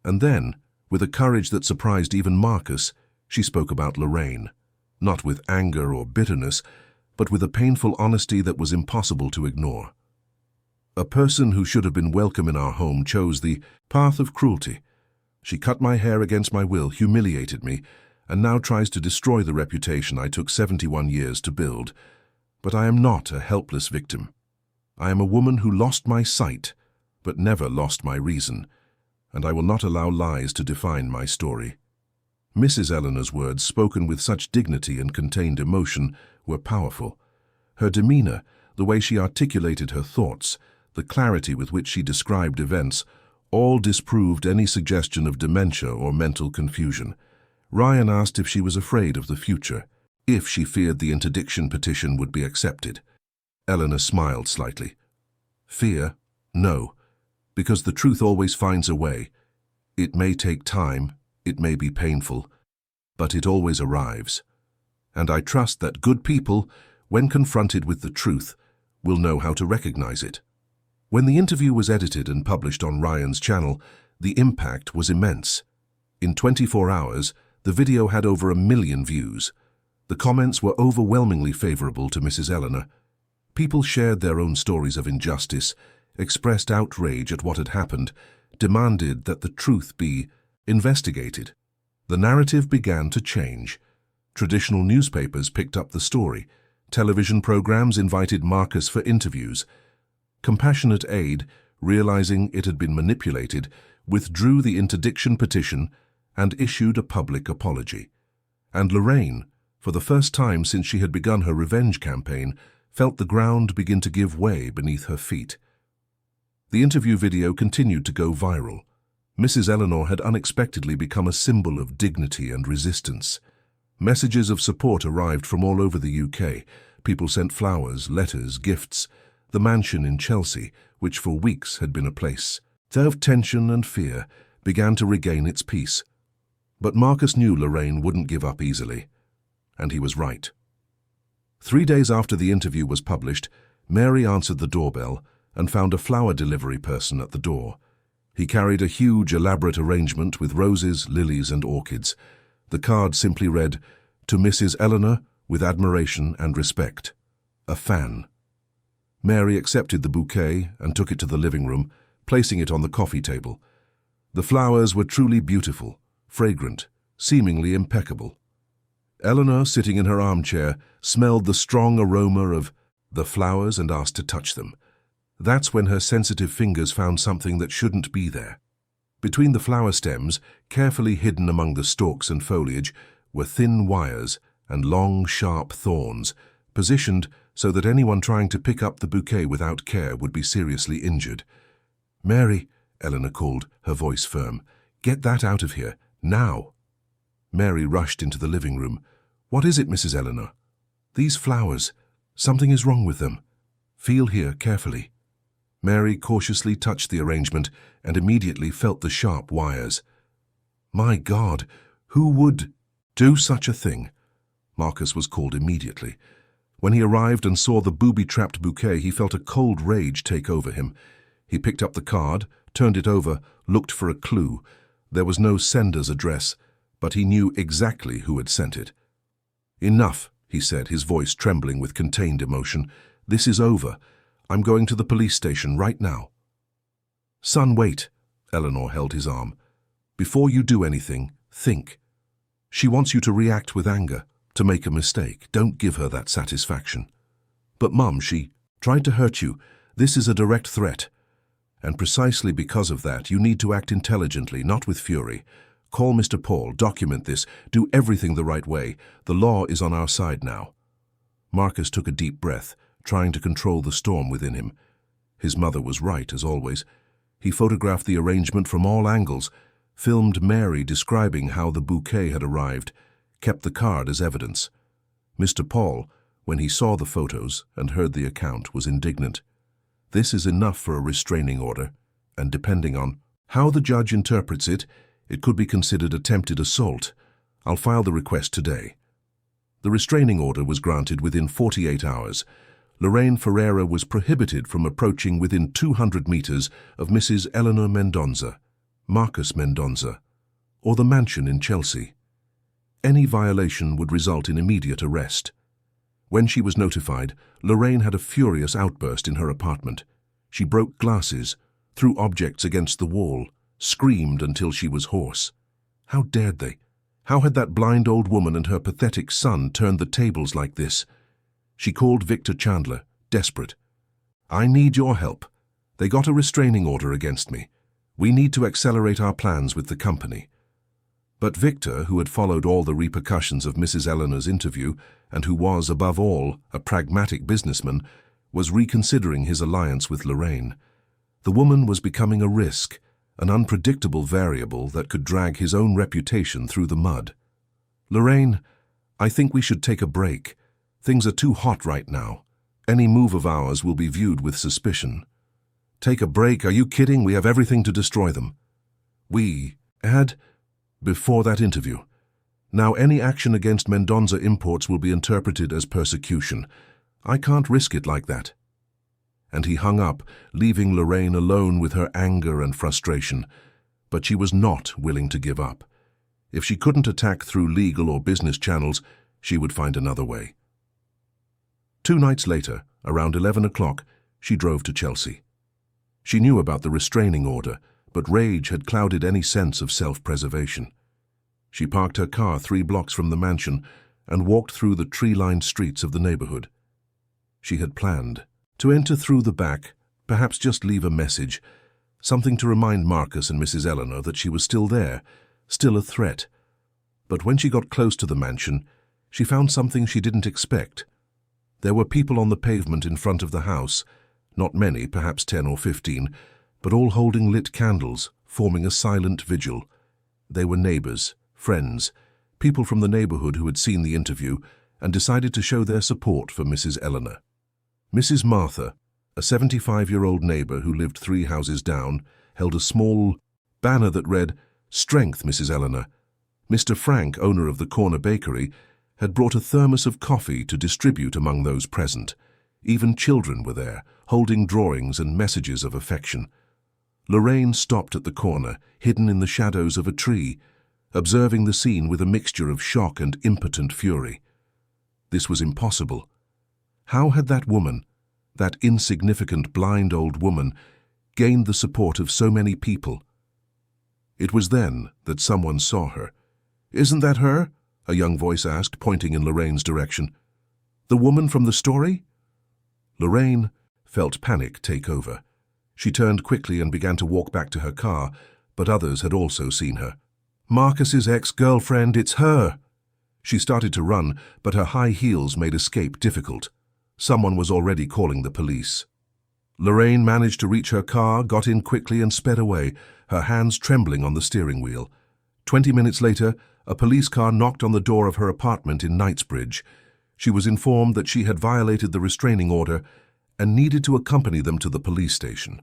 And then, with a courage that surprised even Marcus, she spoke about Lorraine, not with anger or bitterness, but with a painful honesty that was impossible to ignore. "A person who should have been welcome in our home chose the path of cruelty. She cut my hair against my will, humiliated me, and now tries to destroy the reputation I took 71 years to build. But I am not a helpless victim. I am a woman who lost my sight, but never lost my reason, and I will not allow lies to define my story." Mrs. Eleanor's words, spoken with such dignity and contained emotion, were powerful. Her demeanor, the way she articulated her thoughts, the clarity with which she described events, all disproved any suggestion of dementia or mental confusion. Ryan asked if she was afraid of the future, if she feared the interdiction petition would be accepted. Eleanor smiled slightly. Fear? No, because the truth always finds a way. It may take time, it may be painful, but it always arrives. And I trust that good people, when confronted with the truth, will know how to recognize it. When the interview was edited and published on Ryan's channel, the impact was immense. In 24 hours, the video had over 1 million views. The comments were overwhelmingly favorable to Mrs. Eleanor. People shared their own stories of injustice, expressed outrage at what had happened, demanded that the truth be investigated. The narrative began to change. Traditional newspapers picked up the story. Television programs invited Marcus for interviews. Compassionate Aid, realizing it had been manipulated, withdrew the interdiction petition and issued a public apology. And Lorraine, for the first time since she had begun her revenge campaign, felt the ground begin to give way beneath her feet. The interview video continued to go viral. Mrs. Eleanor had unexpectedly become a symbol of dignity and resistance. Messages of support arrived from all over the UK. People sent flowers, letters, gifts. The mansion in Chelsea, which for weeks had been a place of tension and fear, began to regain its peace. But Marcus knew Lorraine wouldn't give up easily. And he was right. 3 days after the interview was published, Mary answered the doorbell and found a flower delivery person at the door. He carried a huge, elaborate arrangement with roses, lilies, and orchids. The card simply read, "To Mrs. Eleanor, with admiration and respect. A fan." Mary accepted the bouquet and took it to the living room, placing it on the coffee table. The flowers were truly beautiful, fragrant, seemingly impeccable. Eleanor, sitting in her armchair, smelled the strong aroma of the flowers and asked to touch them. That's when her sensitive fingers found something that shouldn't be there. Between the flower stems, carefully hidden among the stalks and foliage, were thin wires and long, sharp thorns, positioned so that anyone trying to pick up the bouquet without care would be seriously injured. "Mary," Eleanor called, her voice firm, "get that out of here, now." Mary rushed into the living room. "What is it, Mrs. Eleanor?" "These flowers. Something is wrong with them. Feel here carefully." Mary cautiously touched the arrangement and immediately felt the sharp wires. "My God, who would do such a thing?" Marcus was called immediately. When he arrived and saw the booby-trapped bouquet, he felt a cold rage take over him. He picked up the card, turned it over, looked for a clue. There was no sender's address, but he knew exactly who had sent it. "Enough," he said, his voice trembling with contained emotion. "This is over. I'm going to the police station right now." "Son, wait." Eleanor held his arm. "Before you do anything, think. She wants you to react with anger, to make a mistake. Don't give her that satisfaction." "But Mum, she tried to hurt you. This is a direct threat. And precisely because of that, you need to act intelligently, not with fury. Call Mr. Paul, document this, do everything the right way. The law is on our side now." Marcus took a deep breath, trying to control the storm within him. His mother was right, as always. He photographed the arrangement from all angles, filmed Mary describing how the bouquet had arrived, kept the card as evidence. Mr. Paul, when he saw the photos and heard the account, was indignant. "This is enough for a restraining order, and depending on how the judge interprets it, it could be considered attempted assault. I'll file the request today." The restraining order was granted within 48 hours. Lorraine Ferreira was prohibited from approaching within 200 meters of Mrs. Eleanor Mendonza, Marcus Mendonza, or the mansion in Chelsea. Any violation would result in immediate arrest. When she was notified, Lorraine had a furious outburst in her apartment. She broke glasses, threw objects against the wall, screamed until she was hoarse. How dared they? How had that blind old woman and her pathetic son turned the tables like this? She called Victor Chandler, desperate. "I need your help. They got a restraining order against me. We need to accelerate our plans with the company." But Victor, who had followed all the repercussions of Mrs. Eleanor's interview and who was, above all, a pragmatic businessman, was reconsidering his alliance with Lorraine. The woman was becoming a risk, an unpredictable variable that could drag his own reputation through the mud. "Lorraine, I think we should take a break. Things are too hot right now. Any move of ours will be viewed with suspicion." "Take a break? Are you kidding? We have everything to destroy them." "We had before that interview. Now any action against Mendoza imports will be interpreted as persecution. I can't risk it like that." And he hung up, leaving Lorraine alone with her anger and frustration. But she was not willing to give up. If she couldn't attack through legal or business channels, she would find another way. 2 nights later, around 11 o'clock, she drove to Chelsea. She knew about the restraining order, but rage had clouded any sense of self-preservation. She parked her car 3 blocks from the mansion and walked through the tree-lined streets of the neighborhood. She had planned to enter through the back, perhaps just leave a message, something to remind Marcus and Mrs. Eleanor that she was still there, still a threat. But when she got close to the mansion, she found something she didn't expect. There were people on the pavement in front of the house, not many, perhaps 10 or 15, but all holding lit candles, forming a silent vigil. They were neighbors, friends, people from the neighborhood who had seen the interview and decided to show their support for Mrs. Eleanor. Mrs. Martha, a 75-year-old neighbor who lived 3 houses down, held a small banner that read, "Strength, Mrs. Eleanor." Mr. Frank, owner of the corner bakery, had brought a thermos of coffee to distribute among those present. Even children were there, holding drawings and messages of affection. Lorraine stopped at the corner, hidden in the shadows of a tree, observing the scene with a mixture of shock and impotent fury. This was impossible. How had that woman, that insignificant blind old woman, gained the support of so many people? It was then that someone saw her. "Isn't that her?" a young voice asked, pointing in Lorraine's direction. "The woman from the story?" Lorraine felt panic take over. She turned quickly and began to walk back to her car, but others had also seen her. "Marcus's ex-girlfriend, it's her!" She started to run, but her high heels made escape difficult. Someone was already calling the police. Lorraine managed to reach her car, got in quickly and sped away, her hands trembling on the steering wheel. 20 minutes later, a police car knocked on the door of her apartment in Knightsbridge. She was informed that she had violated the restraining order and needed to accompany them to the police station.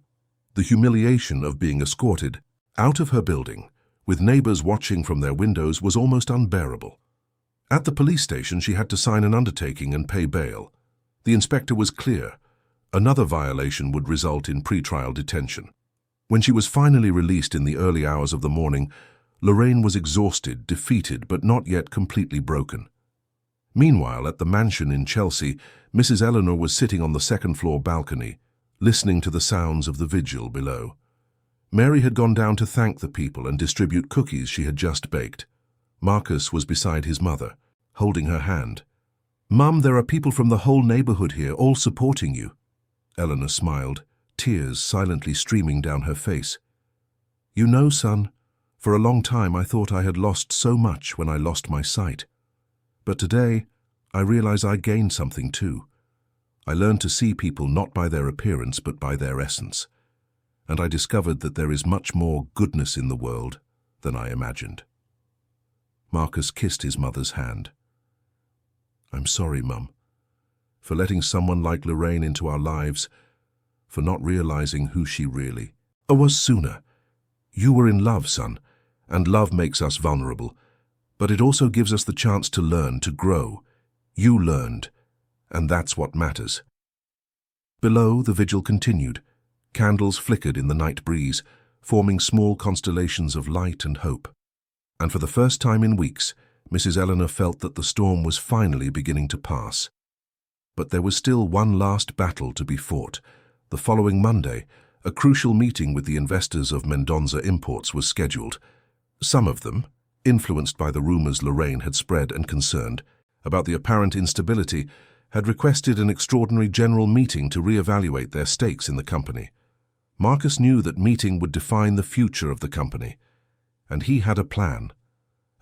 The humiliation of being escorted out of her building, with neighbors watching from their windows, was almost unbearable. At the police station, she had to sign an undertaking and pay bail. The inspector was clear. Another violation would result in pretrial detention. When she was finally released in the early hours of the morning, Lorraine was exhausted, defeated, but not yet completely broken. Meanwhile, at the mansion in Chelsea, Mrs. Eleanor was sitting on the second-floor balcony, listening to the sounds of the vigil below. Mary had gone down to thank the people and distribute cookies she had just baked. Marcus was beside his mother, holding her hand. "Mum, there are people from the whole neighborhood here, all supporting you." Eleanor smiled, tears silently streaming down her face. "You know, son, for a long time I thought I had lost so much when I lost my sight. But today, I realize I gained something too. I learned to see people not by their appearance but by their essence. And I discovered that there is much more goodness in the world than I imagined." Marcus kissed his mother's hand. "I'm sorry, Mum, for letting someone like Lorraine into our lives, for not realizing who she really was sooner. You were in love, son, and love makes us vulnerable, but it also gives us the chance to learn, to grow. You learned, and that's what matters." Below, the vigil continued. Candles flickered in the night breeze, forming small constellations of light and hope. And for the first time in weeks, Mrs. Eleanor felt that the storm was finally beginning to pass. But there was still one last battle to be fought. The following Monday, a crucial meeting with the investors of Mendoza Imports was scheduled. Some of them, influenced by the rumors Lorraine had spread and concerned about the apparent instability, had requested an extraordinary general meeting to reevaluate their stakes in the company. Marcus knew that meeting would define the future of the company, and he had a plan.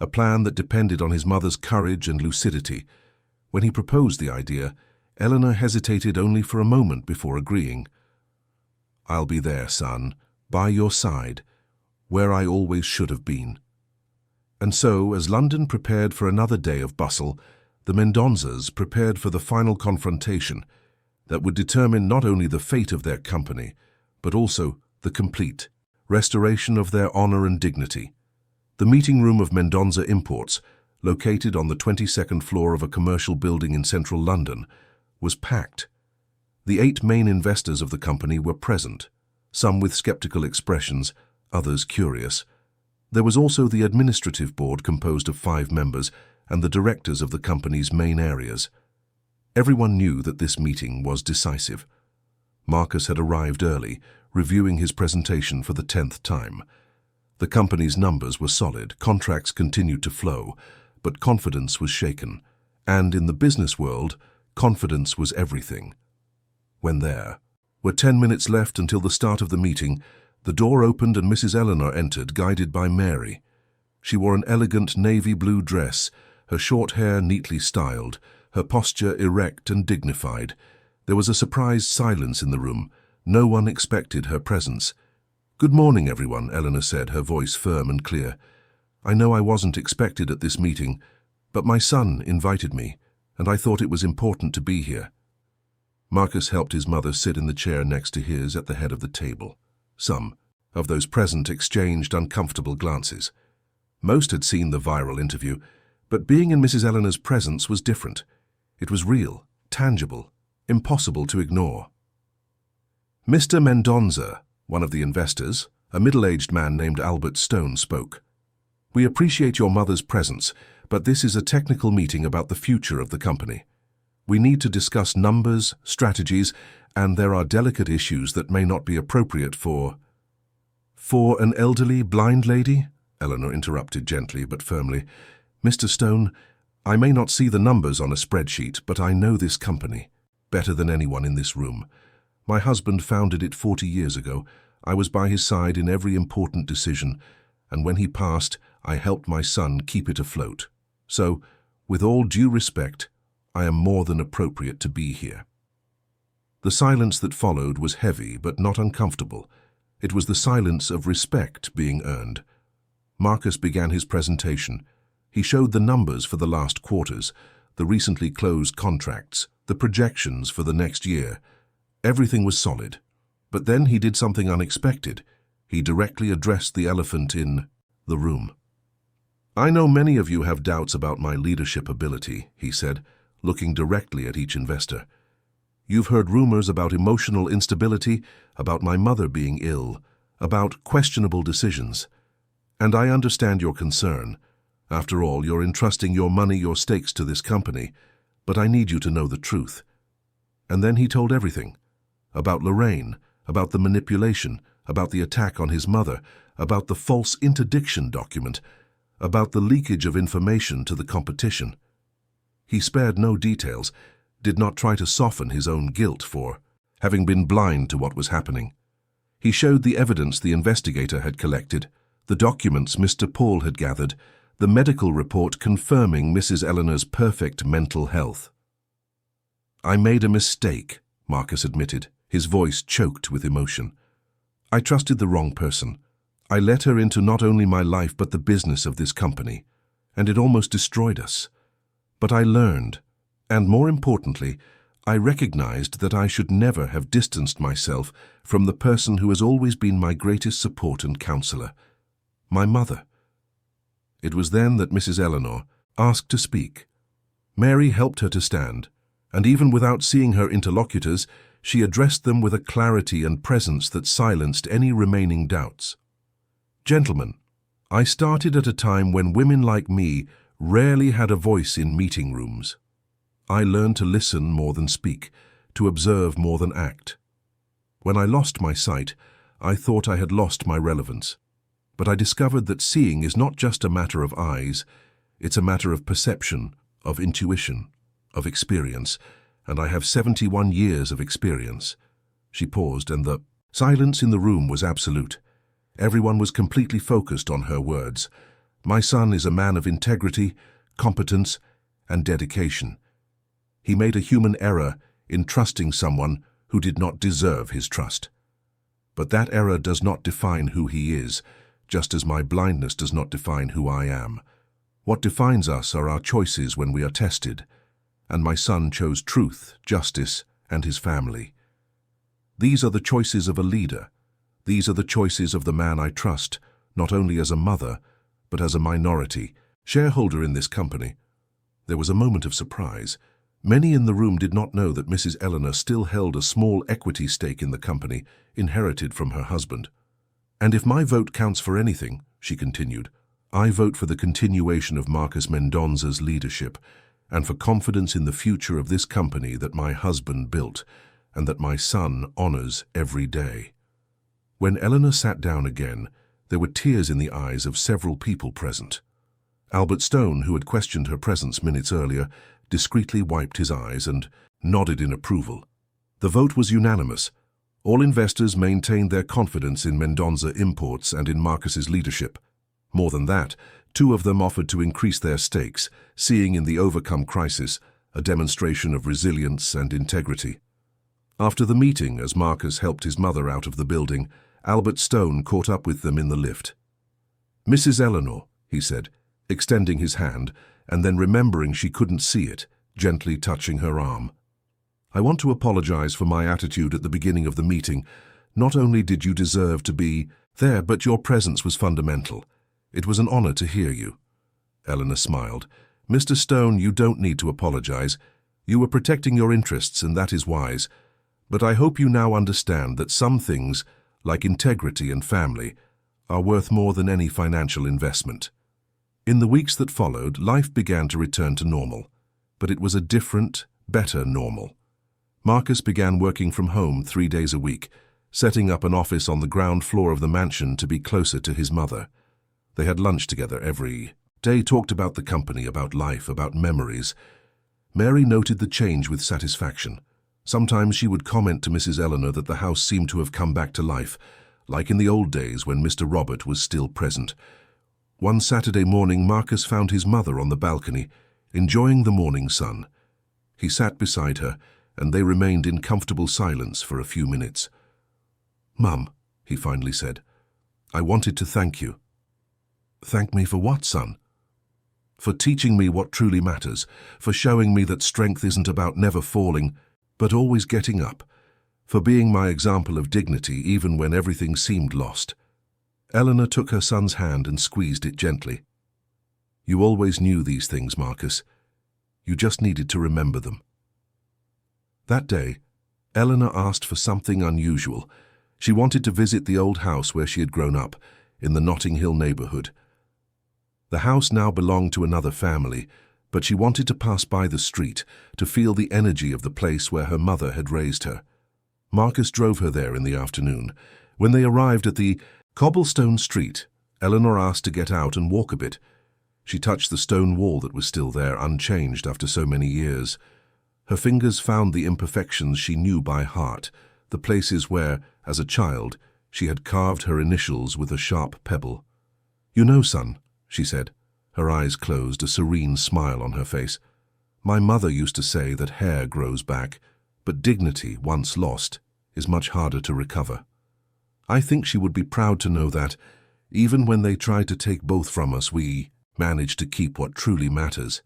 a plan that depended on his mother's courage and lucidity. When he proposed the idea, Eleanor hesitated only for a moment before agreeing. "I'll be there, son, by your side, where I always should have been." And so, as London prepared for another day of bustle, the Mendonzas prepared for the final confrontation that would determine not only the fate of their company, but also the complete restoration of their honor and dignity. The meeting room of Mendonza Imports, located on the 22nd floor of a commercial building in central London, was packed. The 8 main investors of the company were present, some with skeptical expressions, others curious. There was also the administrative board composed of 5 members and the directors of the company's main areas. Everyone knew that this meeting was decisive. Marcus had arrived early, reviewing his presentation for the 10th time. The company's numbers were solid, contracts continued to flow, but confidence was shaken. And in the business world, confidence was everything. When there were 10 minutes left until the start of the meeting, the door opened and Mrs. Eleanor entered, guided by Mary. She wore an elegant navy blue dress, her short hair neatly styled, her posture erect and dignified. There was a surprised silence in the room. No one expected her presence. "Good morning, everyone," Eleanor said, her voice firm and clear. "I know I wasn't expected at this meeting, but my son invited me, and I thought it was important to be here." Marcus helped his mother sit in the chair next to his at the head of the table. Some of those present exchanged uncomfortable glances. Most had seen the viral interview, but being in Mrs. Eleanor's presence was different. It was real, tangible, impossible to ignore. Mr. Mendonza, one of the investors, a middle-aged man named Albert Stone, spoke. "We appreciate your mother's presence, but this is a technical meeting about the future of the company. We need to discuss numbers, strategies, and there are delicate issues that may not be appropriate for an elderly, blind lady?" Eleanor interrupted gently but firmly. "Mr. Stone, I may not see the numbers on a spreadsheet, but I know this company better than anyone in this room. My husband founded it 40 years ago. I was by his side in every important decision, and when he passed, I helped my son keep it afloat. So, with all due respect, I am more than appropriate to be here." The silence that followed was heavy but not uncomfortable. It was the silence of respect being earned. Marcus began his presentation. He showed the numbers for the last quarters, the recently closed contracts, the projections for the next year. Everything was solid. But then he did something unexpected. He directly addressed the elephant in the room. "I know many of you have doubts about my leadership ability," he said, looking directly at each investor. "You've heard rumors about emotional instability, about my mother being ill, about questionable decisions. And I understand your concern. After all, you're entrusting your money, your stakes to this company. But I need you to know the truth." And then he told everything. About Lorraine, about the manipulation, about the attack on his mother, about the false interdiction document, about the leakage of information to the competition. He spared no details, did not try to soften his own guilt for having been blind to what was happening. He showed the evidence the investigator had collected, the documents Mr. Paul had gathered, the medical report confirming Mrs. Eleanor's perfect mental health. "I made a mistake," Marcus admitted, his voice choked with emotion. "I trusted the wrong person. I let her into not only my life but the business of this company, and it almost destroyed us. But I learned, and more importantly, I recognized that I should never have distanced myself from the person who has always been my greatest support and counselor, my mother." It was then that Mrs. Eleanor asked to speak. Mary helped her to stand, and even without seeing her interlocutors, she addressed them with a clarity and presence that silenced any remaining doubts. "Gentlemen, I started at a time when women like me rarely had a voice in meeting rooms. I learned to listen more than speak, to observe more than act. When I lost my sight, I thought I had lost my relevance. But I discovered that seeing is not just a matter of eyes, it's a matter of perception, of intuition, of experience, and I have 71 years of experience." She paused, and the silence in the room was absolute. Everyone was completely focused on her words. My son is a man of integrity, competence, and dedication. He made a human error in trusting someone who did not deserve his trust. But that error does not define who he is, just as my blindness does not define who I am. What defines us are our choices when we are tested, and my son chose truth, justice, and his family. These are the choices of a leader. These are the choices of the man I trust, not only as a mother, but as a minority shareholder in this company. There was a moment of surprise. Many in the room did not know that Mrs. Eleanor still held a small equity stake in the company, inherited from her husband. And if my vote counts for anything, she continued, I vote for the continuation of Marcus Mendonza's leadership and for confidence in the future of this company that my husband built and that my son honors every day. When Eleanor sat down again, there were tears in the eyes of several people present. Albert Stone, who had questioned her presence minutes earlier, discreetly wiped his eyes and nodded in approval. The vote was unanimous. All investors maintained their confidence in Mendonza Imports and in Marcus's leadership. More than that, two of them offered to increase their stakes, seeing in the overcome crisis a demonstration of resilience and integrity. After the meeting, as Marcus helped his mother out of the building, Albert Stone caught up with them in the lift. "Mrs. Eleanor," he said, extending his hand, and then remembering she couldn't see it, gently touching her arm. "I want to apologize for my attitude at the beginning of the meeting. Not only did you deserve to be there, but your presence was fundamental. It was an honor to hear you." Eleanor smiled. "Mr. Stone, you don't need to apologize. You were protecting your interests, and that is wise. But I hope you now understand that some things, like integrity and family, are worth more than any financial investment." In the weeks that followed, life began to return to normal, but it was a different, better normal. Marcus began working from home 3 days a week, setting up an office on the ground floor of the mansion to be closer to his mother. They had lunch together every day, talked about the company, about life, about memories. Mary noted the change with satisfaction. Sometimes she would comment to Mrs. Eleanor that the house seemed to have come back to life, like in the old days when Mr. Robert was still present. One Saturday morning, Marcus found his mother on the balcony, enjoying the morning sun. He sat beside her, and they remained in comfortable silence for a few minutes. "Mum," he finally said, "I wanted to thank you." "Thank me for what, son?" "For teaching me what truly matters, for showing me that strength isn't about never falling, but always getting up, for being my example of dignity even when everything seemed lost." Eleanor took her son's hand and squeezed it gently. "You always knew these things, Marcus. You just needed to remember them." That day, Eleanor asked for something unusual. She wanted to visit the old house where she had grown up, in the Notting Hill neighborhood. The house now belonged to another family, but she wanted to pass by the street to feel the energy of the place where her mother had raised her. Marcus drove her there in the afternoon. When they arrived at the cobblestone street, Eleanor asked to get out and walk a bit. She touched the stone wall that was still there, unchanged after so many years. Her fingers found the imperfections she knew by heart, the places where, as a child, she had carved her initials with a sharp pebble. "You know, son," she said, her eyes closed, a serene smile on her face, "my mother used to say that hair grows back, but dignity, once lost, is much harder to recover. I think she would be proud to know that, even when they tried to take both from us, we managed to keep what truly matters."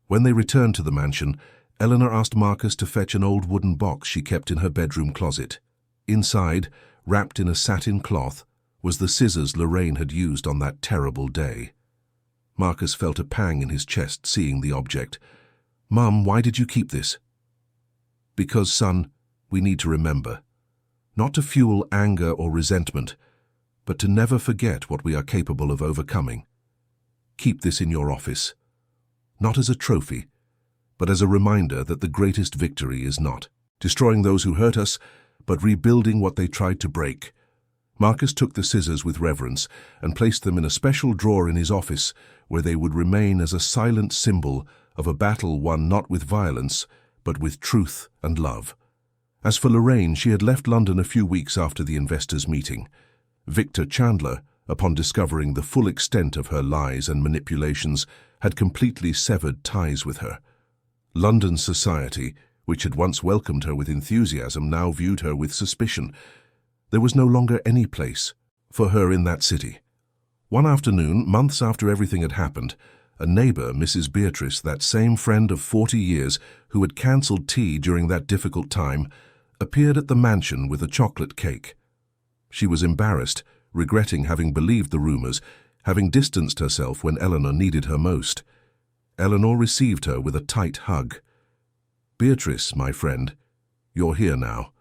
When they returned to the mansion, Eleanor asked Marcus to fetch an old wooden box she kept in her bedroom closet. Inside, wrapped in a satin cloth, was the scissors Lorraine had used on that terrible day. Marcus felt a pang in his chest seeing the object. "Mum, why did you keep this?" "Because, son, we need to remember. Not to fuel anger or resentment, but to never forget what we are capable of overcoming. Keep this in your office. Not as a trophy, but as a reminder that the greatest victory is not destroying those who hurt us, but rebuilding what they tried to break." Marcus took the scissors with reverence and placed them in a special drawer in his office, where they would remain as a silent symbol of a battle won not with violence, but with truth and love. As for Lorraine, she had left London a few weeks after the investors' meeting. Victor Chandler, upon discovering the full extent of her lies and manipulations, had completely severed ties with her. London society, which had once welcomed her with enthusiasm, now viewed her with suspicion. There was no longer any place for her in that city. One afternoon, months after everything had happened, a neighbor, Mrs. Beatrice, that same friend of 40 years who had cancelled tea during that difficult time, appeared at the mansion with a chocolate cake. She was embarrassed, regretting having believed the rumors, having distanced herself when Eleanor needed her most. Eleanor received her with a tight hug. "Beatrice, my friend, you're here now.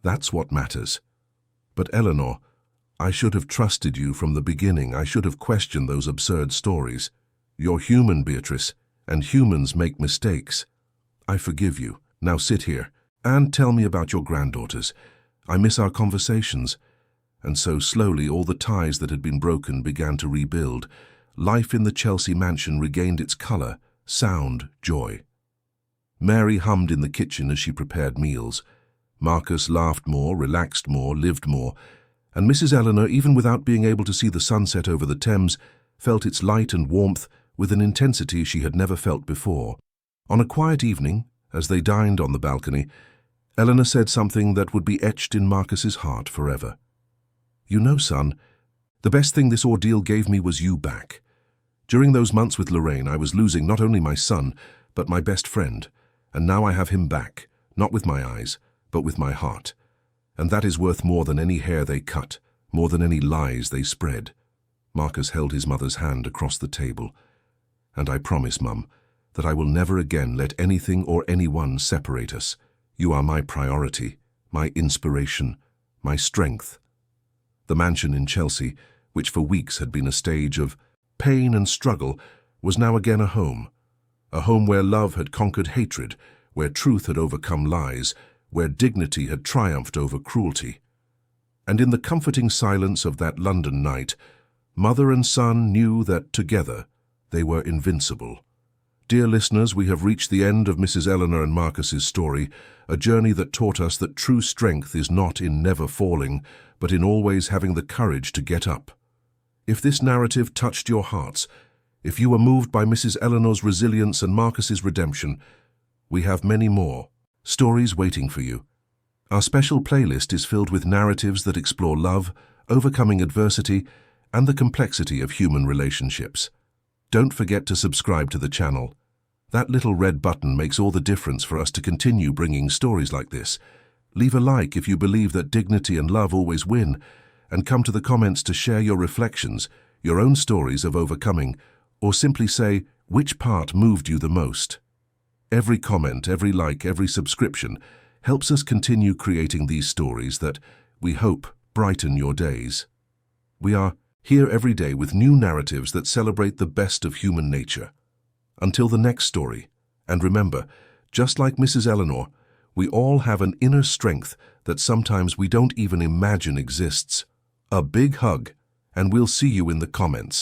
That's what matters. But Eleanor, I should have trusted you from the beginning. I should have questioned those absurd stories. You're human, Beatrice, and humans make mistakes. I forgive you. Now sit here and tell me about your granddaughters. I miss our conversations." And so slowly all the ties that had been broken began to rebuild. Life in the Chelsea mansion regained its color, sound, joy. Mary hummed in the kitchen as she prepared meals. Marcus laughed more, relaxed more, lived more. And Mrs. Eleanor, even without being able to see the sunset over the Thames, felt its light and warmth with an intensity she had never felt before. On a quiet evening, as they dined on the balcony, Eleanor said something that would be etched in Marcus's heart forever. "You know, son, the best thing this ordeal gave me was you back. During those months with Lorraine, I was losing not only my son, but my best friend, and now I have him back, not with my eyes, but with my heart. And that is worth more than any hair they cut, more than any lies they spread." Marcus held his mother's hand across the table. "And I promise, Mum, that I will never again let anything or anyone separate us. You are my priority, my inspiration, my strength." The mansion in Chelsea, which for weeks had been a stage of pain and struggle, was now again a home where love had conquered hatred, where truth had overcome lies, where dignity had triumphed over cruelty. And in the comforting silence of that London night, mother and son knew that together they were invincible. Dear listeners, we have reached the end of Mrs. Eleanor and Marcus's story, a journey that taught us that true strength is not in never falling, but in always having the courage to get up. If this narrative touched your hearts, if you were moved by Mrs. Eleanor's resilience and Marcus's redemption, we have many more stories waiting for you. Our special playlist is filled with narratives that explore love, overcoming adversity, and the complexity of human relationships. Don't forget to subscribe to the channel. That little red button makes all the difference for us to continue bringing stories like this. Leave a like if you believe that dignity and love always win, and come to the comments to share your reflections, your own stories of overcoming, or simply say which part moved you the most. Every comment, every like, every subscription helps us continue creating these stories that, we hope, brighten your days. We are here every day with new narratives that celebrate the best of human nature. Until the next story, and remember, just like Mrs. Eleanor, we all have an inner strength that sometimes we don't even imagine exists. A big hug, and we'll see you in the comments.